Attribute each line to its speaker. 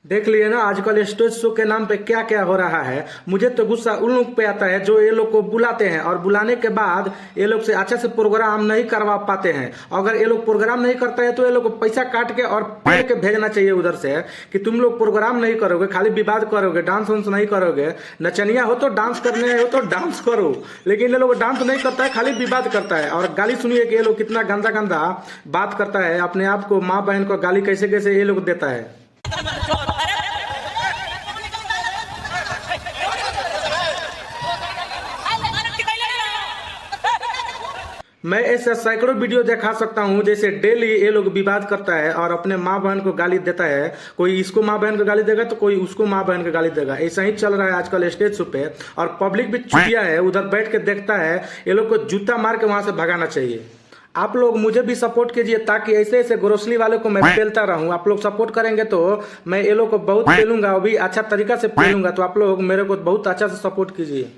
Speaker 1: देख लिए ना आजकल स्टेज शो के नाम पे क्या क्या हो रहा है। मुझे तो गुस्सा उन लोग पे आता है जो ये लोग को बुलाते हैं और बुलाने के बाद ये लोग से अच्छे से प्रोग्राम नहीं करवा पाते हैं। अगर ये लोग प्रोग्राम नहीं करते हैं तो ये लोग को पैसा काट के और पेड़ के भेजना चाहिए उधर से कि तुम लोग प्रोग्राम नहीं करोगे, खाली विवाद करोगे, डांस वांस नहीं करोगे। नचनिया हो तो डांस करने हो तो डांस करो, लेकिन ये लोग डांस नहीं करता है, खाली विवाद करता है। और गाली सुनिए कि ये लोग कितना गंदा गंदा बात करता है, अपने आप को माँ बहन को गाली कैसे कैसे ये लोग देता है। मैं ऐसा सैकड़ों वीडियो दिखा सकता हूँ जैसे डेली ये लोग विवाद करता है और अपने माँ बहन को गाली देता है। कोई इसको माँ बहन को गाली देगा तो कोई उसको माँ बहन को गाली देगा। ऐसा ही चल रहा है आजकल स्टेज शो पे। और पब्लिक भी चुतिया है, उधर बैठ के देखता है। ये लोग को जूता मार के वहां से भगाना चाहिए। आप लोग मुझे भी सपोर्ट कीजिए ताकि ऐसे ऐसे ग्रोसरी वालों को मैं पेलता रहूं। आप लोग सपोर्ट करेंगे तो मैं ये लोग को बहुत पेलूंगा, वो भी अच्छा तरीका से पेलूंगा। तो आप लोग मेरे को बहुत अच्छा से सपोर्ट कीजिए।